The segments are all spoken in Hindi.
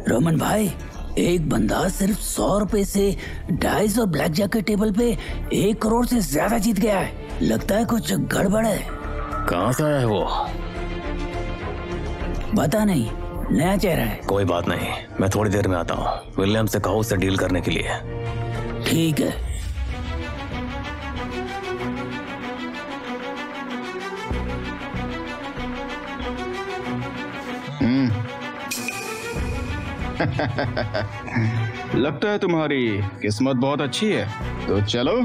रोमन भाई, एक बंदा सिर्फ 100 रुपए से डाइस और ब्लैक जैक के टेबल पे 1 करोड़ से ज्यादा जीत गया है। लगता है कुछ गड़बड़ है। कहाँ से आया है वो? पता नहीं, नया चेहरा है। कोई बात नहीं, मैं थोड़ी देर में आता हूँ। विलियम से कहो उससे डील करने के लिए। ठीक है। लगता है तुम्हारी किस्मत बहुत अच्छी है, तो चलो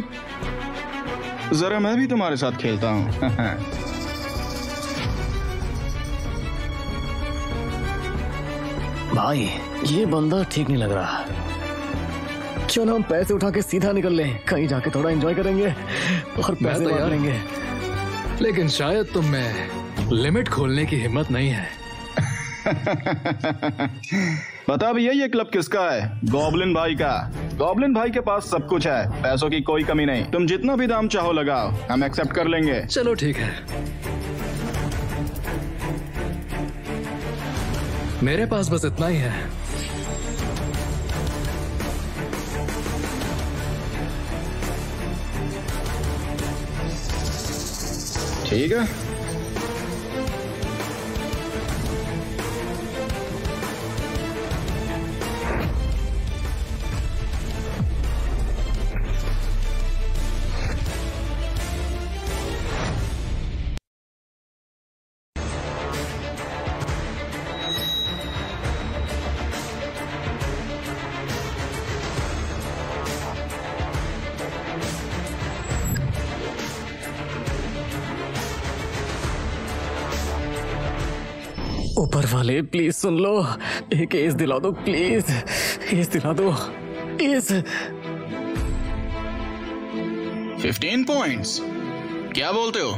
जरा मैं भी तुम्हारे साथ खेलता हूँ। भाई, ये बंदा ठीक नहीं लग रहा। क्यों ना हम पैसे उठा के सीधा निकल लें, कहीं जाके थोड़ा एंजॉय करेंगे और पैसे बांट लेंगे। लेकिन शायद तुम में लिमिट खोलने की हिम्मत नहीं है। बता भैया, ये क्लब किसका है? गॉब्लिन भाई का। गॉब्लिन भाई के पास सब कुछ है, पैसों की कोई कमी नहीं। तुम जितना भी दाम चाहो लगाओ, हम एक्सेप्ट कर लेंगे। चलो ठीक है, मेरे पास बस इतना ही है। ठीक है, ऊपर वाले प्लीज सुन लो, एक एस दिला दो प्लीज, एस दिला दो एस। 15 पॉइंट्स, क्या बोलते हो?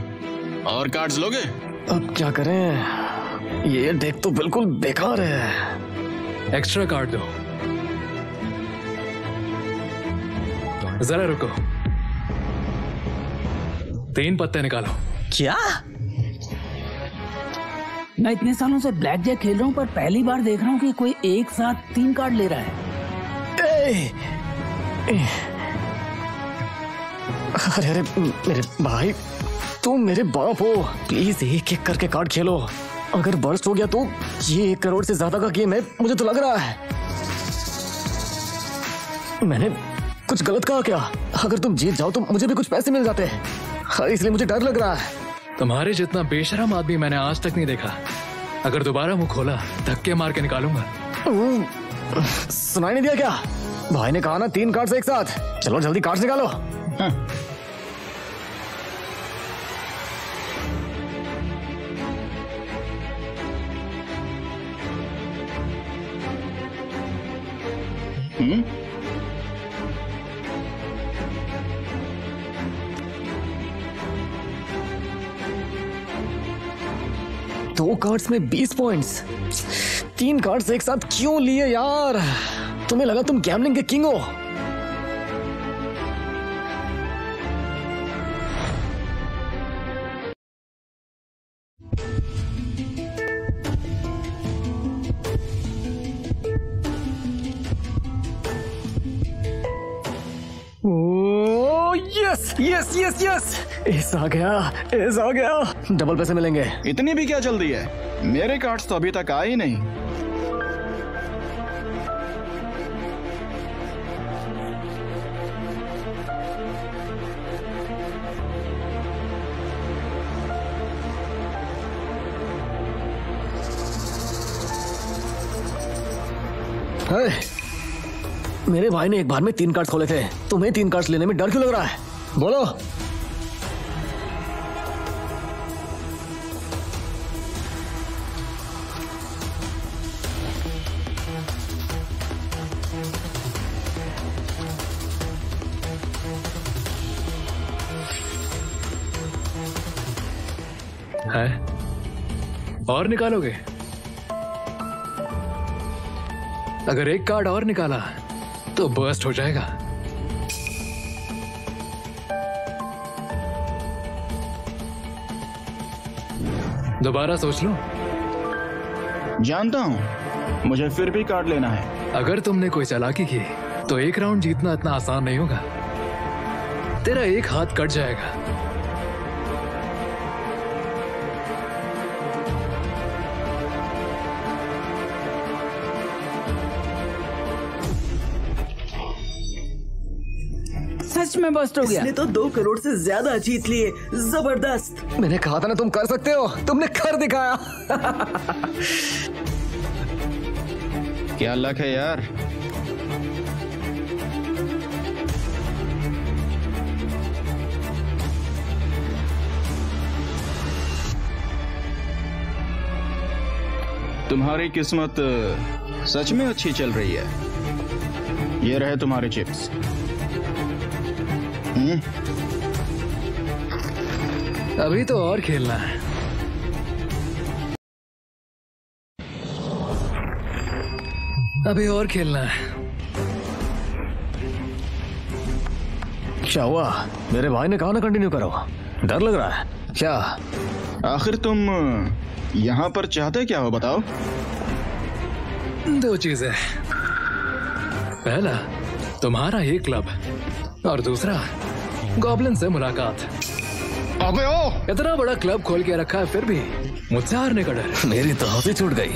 और कार्ड्स लोगे? अब क्या करें, ये डेक तो बिल्कुल बेकार है। एक्स्ट्रा कार्ड दो। जरा रुको, 3 पत्ते निकालो। क्या? मैं इतने सालों से ब्लैक जैक खेल रहा हूँ, पर पहली बार देख रहा हूँ कि कोई एक साथ 3 कार्ड ले रहा है। अरे अरे मेरे भाई, तुम मेरे बाप हो, प्लीज एक एक करके कार्ड खेलो। अगर बर्स्ट हो गया तो ये 1 करोड़ से ज्यादा का गेम है, मुझे तो लग रहा है। मैंने कुछ गलत कहा क्या? अगर तुम जीत जाओ तो मुझे भी कुछ पैसे मिल जाते हैं, इसलिए मुझे डर लग रहा है। तुम्हारे जितना बेशरम आदमी मैंने आज तक नहीं देखा। अगर दोबारा मुंह खोला, धक्के मार के निकालूंगा। सुनाई नहीं दिया क्या? भाई ने कहा ना 3 कार्ड्स एक साथ। चलो जल्दी कार्ड्स निकालो। दो कार्ड्स में 20 पॉइंट्स, 3 कार्ड्स एक साथ क्यों लिए यार? तुम्हें लगा तुम गैम्बलिंग के किंग हो? Yes yes yes yes, ace आ गया, एस आ गया। डबल पैसे मिलेंगे। इतनी भी क्या जल्दी है? मेरे कार्ड्स तो अभी तक आए ही नहीं। मेरे भाई ने एक बार में 3 कार्ड्स खोले थे, तुम्हें 3 कार्ड्स लेने में डर क्यों लग रहा है? बोलो। है और निकालोगे? अगर एक कार्ड और निकाला तो बर्स्ट हो जाएगा। दोबारा सोच लो। जानता हूँ, मुझे फिर भी कार्ड लेना है। अगर तुमने कोई चालाकी की तो एक राउंड जीतना इतना आसान नहीं होगा। तेरा एक हाथ कट जाएगा। सच में बस्ट हो गया। इसने तो 2 करोड़ से ज्यादा जीत लिए। जबरदस्त। मैंने कहा था ना तुम कर सकते हो, तुमने कर दिखाया। क्या लक है यार। तुम्हारी किस्मत सच में अच्छी चल रही है। ये रहे तुम्हारे चिप्स। अभी तो और खेलना है। अभी और खेलना है। क्या हुआ? मेरे भाई ने कहा ना कंटिन्यू करो। डर लग रहा है क्या? आखिर तुम यहाँ पर चाहते क्या हो, बताओ। 2 चीजें। पहला, तुम्हारा ये क्लब, और दूसरा गॉब्लिन से मुलाकात। अबे ओ! इतना बड़ा क्लब खोल के रखा है, फिर भी मुझसे हारने का डर। मेरी तो हंसी छूट गई।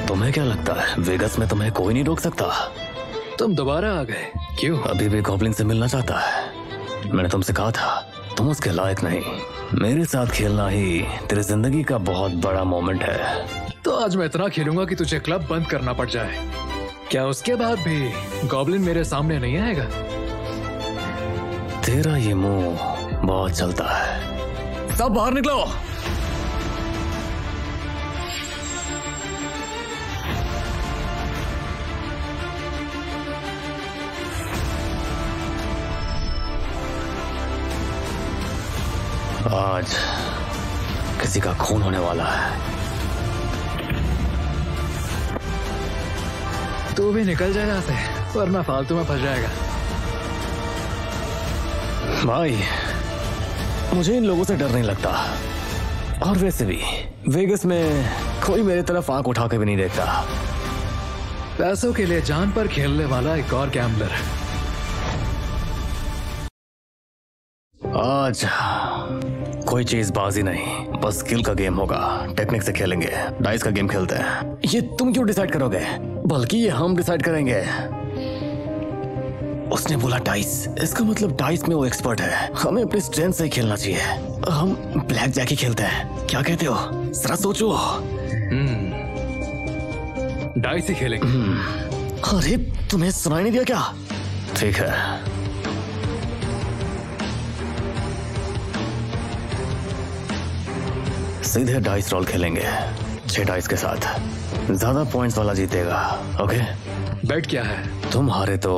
तुम्हें क्या लगता है वेगस में तुम्हें कोई नहीं रोक सकता? तुम दोबारा आ गए, क्यों? अभी भी गॉब्लिन से मिलना चाहता है। मैंने तुमसे कहा था तुम उसके लायक नहीं। मेरे साथ खेलना ही तेरी जिंदगी का बहुत बड़ा मोमेंट है। तो आज मैं इतना खेलूंगा कि तुझे क्लब बंद करना पड़ जाए। क्या उसके बाद भी गॉब्लिन मेरे सामने नहीं आएगा? तेरा ये मुंह बहुत चलता है। सब बाहर निकलो। आज किसी का खून होने वाला है। तू भी निकल जाए यहाँ से, वरना फालतू में फंस जाएगा। भाई, मुझे इन लोगों से डर नहीं लगता। और वैसे भी वेगस में कोई मेरी तरफ आंख उठा के भी नहीं देखता। पैसों के लिए जान पर खेलने वाला एक और गैम्बलर। आज कोई चीज बाजी नहीं, बस स्किल का गेम होगा। टेक्निक से खेलेंगे, डाइस का गेम खेलते हैं। ये तुम क्यों डिसाइड करोगे? बल्कि ये हम डिसाइड करेंगे। उसने बोला डाइस, इसका मतलब डाइस में वो एक्सपर्ट है। हमें अपनी स्ट्रेंथ से ही खेलना चाहिए। हम ब्लैक जैक ही खेलते हैं, क्या कहते हो? जरा सोचो। डाइस ही खेलेंगे। अरे तुम्हें सुनाई नहीं दिया क्या? ठीक है, सीधे डाइस रोल खेलेंगे। 6 डाइस के साथ ज्यादा पॉइंट्स वाला जीतेगा। ओके? बेट क्या है? तुम हारे तो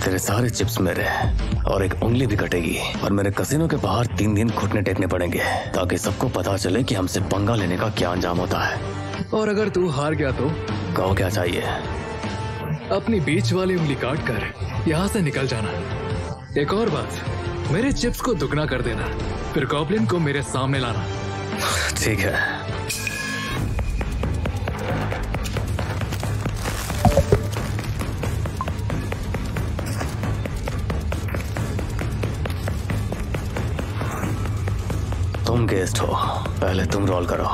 तेरे सारे चिप्स मेरे, और एक उंगली भी कटेगी। और मेरे कसिनो के बाहर 3 दिन घुटने टेकने पड़ेंगे, ताकि सबको पता चले कि हमसे पंगा लेने का क्या अंजाम होता है। और अगर तू हार गया तो? कहो क्या चाहिए? अपनी बीच वाली उंगली काट कर यहाँ से निकल जाना। एक और बात, मेरे चिप्स को दुगना कर देना, फिर गॉब्लिन को मेरे सामने लाना। ठीक है। तुम गेस्ट हो, पहले तुम रोल करो।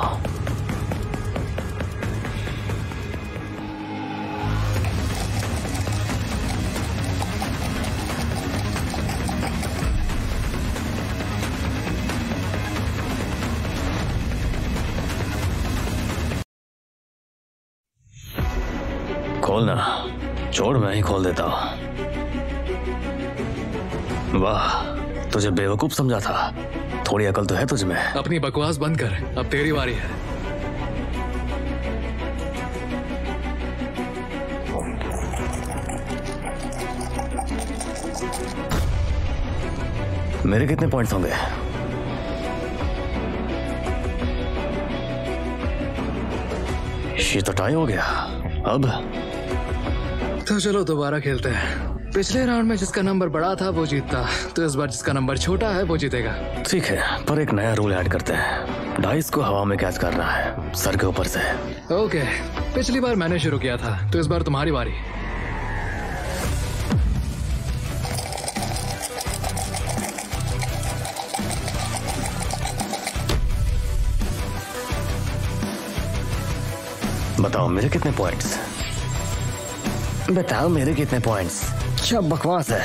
खोलना, छोड़ मैं ही खोल देता हूँ। वाह, तुझे बेवकूफ समझा था। थोड़ी अकल तो है तुझ में। अपनी बकवास बंद कर, अब तेरी बारी है। मेरे कितने पॉइंट्स होंगे? ये तो टाई हो गया। अब तो चलो दोबारा खेलते हैं। पिछले राउंड में जिसका नंबर बड़ा था वो जीतता, तो इस बार जिसका नंबर छोटा है वो जीतेगा। ठीक है, पर एक नया रूल ऐड करते हैं। डाइस को हवा में कैच करना है, सर के ऊपर से। ओके, पिछली बार मैंने शुरू किया था, तो इस बार तुम्हारी बारी। बताओ मेरे कितने पॉइंट्स? बताओ मेरे कितने पॉइंट्स? क्या बकवास है,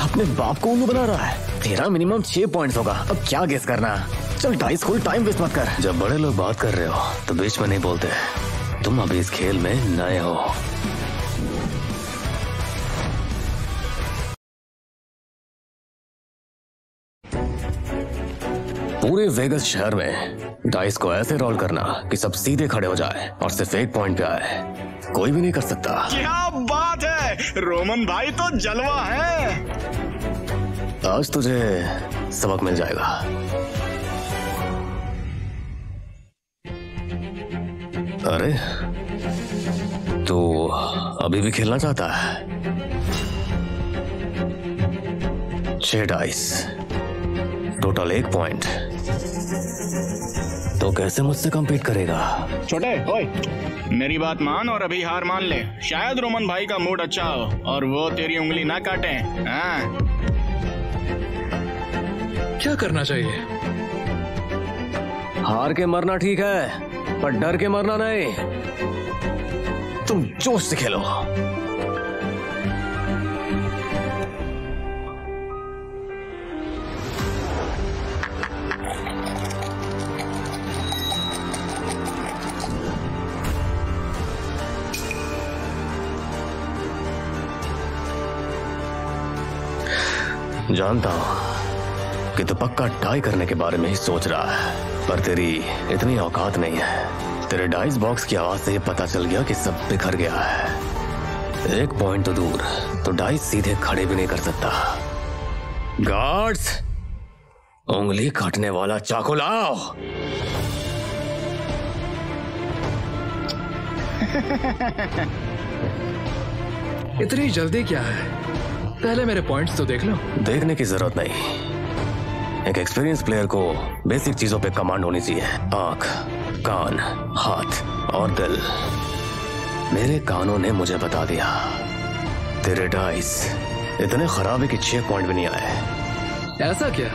अपने बाप को उल्लू बना रहा है। तेरा मिनिमम 6 पॉइंट्स होगा, अब क्या गेस करना? चल डाइस खोल, टाइम वेस्ट मत कर। जब बड़े लोग बात कर रहे हो तो बीच में नहीं बोलते। तुम अभी इस खेल में नए हो। पूरे वेगस शहर में डाइस को ऐसे रोल करना कि सब सीधे खड़े हो जाए और सिर्फ एक पॉइंट पे आए। कोई भी नहीं कर सकता। क्या बात है, रोमन भाई तो जलवा है। आज तुझे सबक मिल जाएगा। अरे तो अभी भी खेलना चाहता है? 6 डाइस, टोटल 1 पॉइंट। तो कैसे मुझसे कम्पीट करेगा? छोटे ओए, मेरी बात मान और अभी हार मान ले। शायद रोमन भाई का मूड अच्छा हो और वो तेरी उंगली ना काटे। हाँ? क्या करना चाहिए? हार के मरना ठीक है, पर डर के मरना नहीं। तुम जोश से खेलो। जानता हूं कि तू पक्का टाई करने के बारे में ही सोच रहा है, पर तेरी इतनी औकात नहीं है। तेरे डाइस बॉक्स की आवाज से ये पता चल गया कि सब बिखर गया है। 1 पॉइंट तो दूर, तो डाइस सीधे खड़े भी नहीं कर सकता। गार्ड्स, उंगली काटने वाला चाकू लाओ। इतनी जल्दी क्या है? पहले मेरे पॉइंट्स तो देख लो। देखने की जरूरत नहीं। एक एक्सपीरियंस प्लेयर को बेसिक चीजों पे कमांड होनी चाहिए। आंख, कान, हाथ और दिल। मेरे कानों ने मुझे बता दिया तेरे डाइस इतने खराब है कि 6 पॉइंट भी नहीं आए। ऐसा क्या?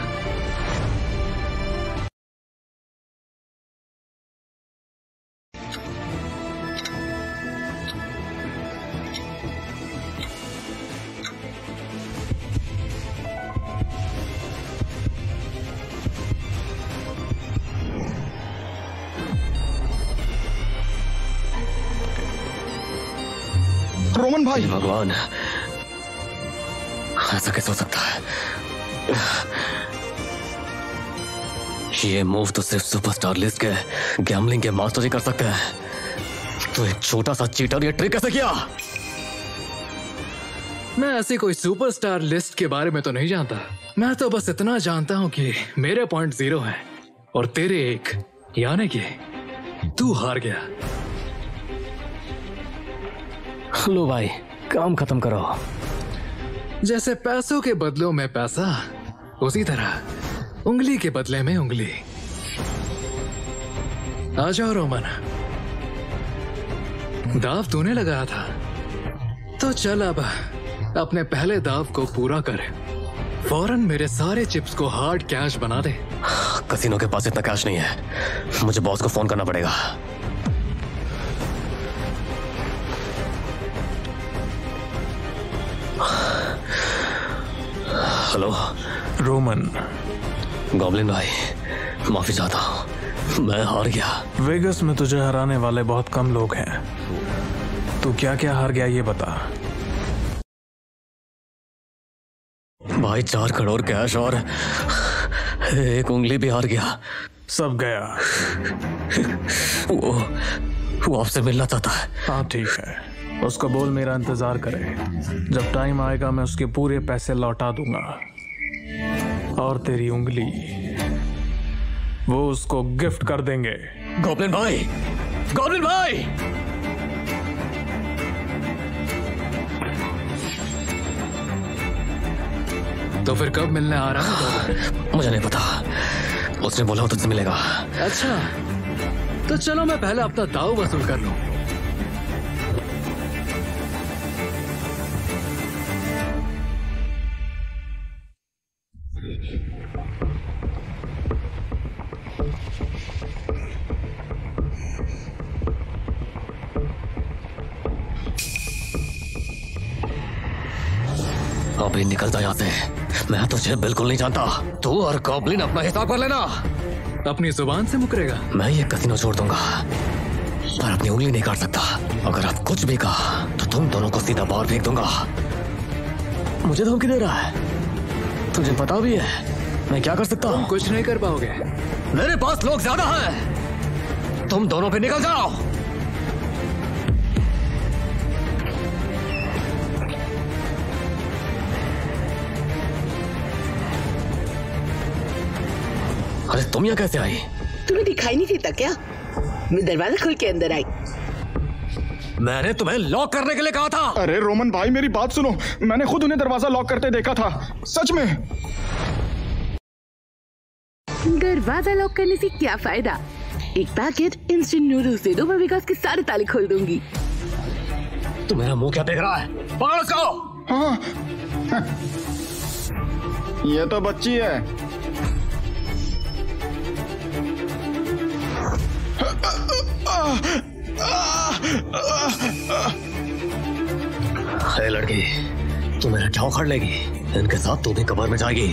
रोमन भाई, भगवान, ऐसा कैसे हो सकता है? ये मूव तो सिर्फ सुपरस्टार लिस्ट के गैम्बलिंग के मास्टर ही कर सकते हैं। तो एक छोटा सा चीटर ये ट्रिक कैसे किया? मैं ऐसी कोई सुपरस्टार लिस्ट के बारे में तो नहीं जानता। मैं तो बस इतना जानता हूं कि मेरे पॉइंट 0 हैं और तेरे 1, यानी कि तू हार गया। लो भाई, काम खत्म करो। जैसे पैसों के बदलों में पैसा, उसी तरह उंगली के बदले में उंगली। आ जाओ रोमन, दाव तूने लगाया था, तो चल अब अपने पहले दाव को पूरा कर। फौरन मेरे सारे चिप्स को हार्ड कैश बना दे। कसिनो के पास इतना कैश नहीं है, मुझे बॉस को फोन करना पड़ेगा। Hello Roman. गॉब्लिन भाई, माफी चाहता हूँ, मैं हार गया। वेगस में तुझे हराने वाले बहुत कम लोग हैं। तू क्या क्या हार गया ये बता। भाई 4 करोड़ कैश और 1 उंगली भी हार गया। सब गया। वो आपसे मिलना चाहता है। हाँ ठीक है, उसको बोल मेरा इंतजार करे। जब टाइम आएगा मैं उसके पूरे पैसे लौटा दूंगा। और तेरी उंगली वो उसको गिफ्ट कर देंगे। गॉब्लिन भाई, गॉब्लिन भाई! तो फिर कब मिलने आ रहा है? मुझे नहीं पता, उसने बोला तुझसे मिलेगा। अच्छा, तो चलो मैं पहले अपना दाव वसूल कर लूं। अभी निकल जा यहाँ से, मैं तुझे बिल्कुल नहीं जानता। तू और गॉब्लिन अपना हिसाब कर लेना। अपनी जुबान से मुकरेगा? मैं ये कसिनो छोड़ दूंगा, पर अपनी उंगली नहीं काट सकता। अगर आप कुछ भी कहा तो तुम दोनों को सीधा बाहर फेंक दूंगा। मुझे धमकी दे रहा है? तुझे पता भी है मैं क्या कर सकता हूँ? कुछ नहीं कर पाओगे। मेरे पास लोग ज्यादा हैं। तुम दोनों पे निकल जाओ। अरे तुम यहाँ कैसे आई? तुम्हें दिखाई नहीं देता क्या? मैं दरवाजा खोल के अंदर आई। मैंने तुम्हें लॉक करने के लिए कहा था। अरे रोमन भाई मेरी बात सुनो, मैंने खुद उन्हें दरवाजा लॉक करते देखा था, सच में। दरवाजा लॉक करने से क्या फायदा? एक पैकेट इंस्टेंट नूडल्स दे दो, मैं विकास के सारे ताले खोल दूंगी। तू मेरा मुंह क्या देख रहा है? पकड़ उसको। हाँ। ये तो बच्ची है। हे लड़की, तू मेरा क्या उखाड़ लेगी? इनके साथ तू भी कब्र में जाएगी।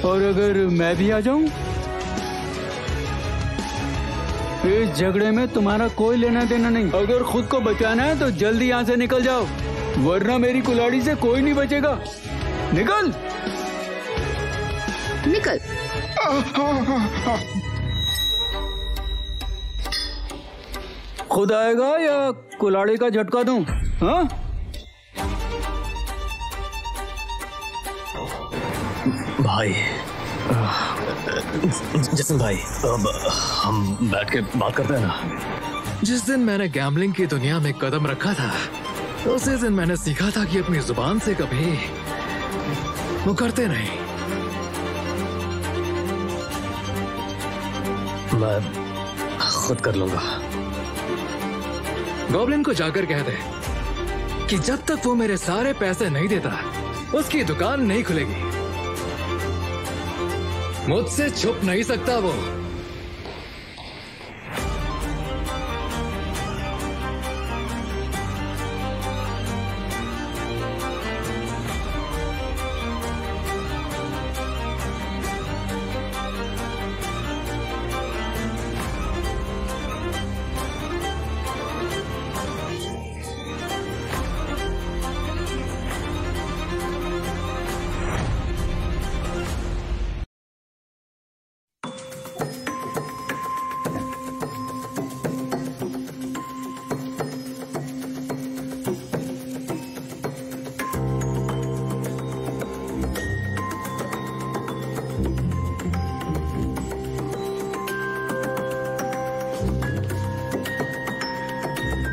और अगर मैं भी आ जाऊं? इस झगड़े में तुम्हारा कोई लेना देना नहीं। अगर खुद को बचाना है तो जल्दी यहाँ से निकल जाओ, वरना मेरी कुल्हाड़ी से कोई नहीं बचेगा। निकल निकल। खुद आएगा या कुल्हाड़ी का झटका दूं? हाँ? भाई, जसन भाई, अब हम बैठ के बात करते हैं ना। जिस दिन मैंने गैम्बलिंग की दुनिया में कदम रखा था, उसी दिन मैंने सीखा था कि अपनी जुबान से कभी मुकरते नहीं। मैं खुद कर लूंगा। गॉब्लिन को जाकर कह दे कि जब तक वो मेरे सारे पैसे नहीं देता, उसकी दुकान नहीं खुलेगी। मुझसे छुप नहीं सकता वो।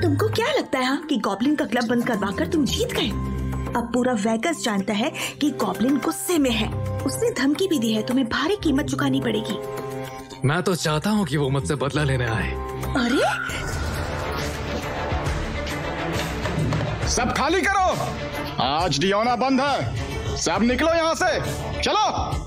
तुमको क्या लगता है कि गॉब्लिन का क्लब बंद करवाकर तुम जीत गए? अब पूरा वेगास जानता है कि गॉब्लिन गुस्से में है। उसने धमकी भी दी है, तुम्हें भारी कीमत चुकानी पड़ेगी। मैं तो चाहता हूँ कि वो मुझसे बदला लेने आए। अरे सब खाली करो, आज डियोना बंद है। सब निकलो यहाँ से, चलो।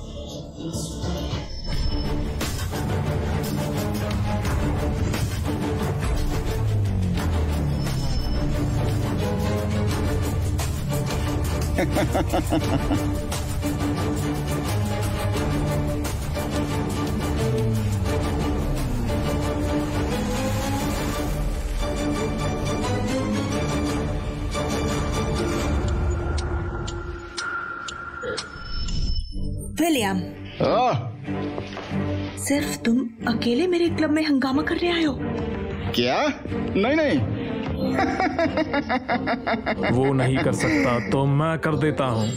विलियम, सिर्फ तुम अकेले मेरे क्लब में हंगामा करने आए हो? क्या? नहीं नहीं। वो नहीं कर सकता तो मैं कर देता हूँ।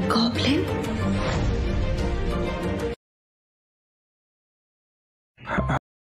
गॉब्लिन?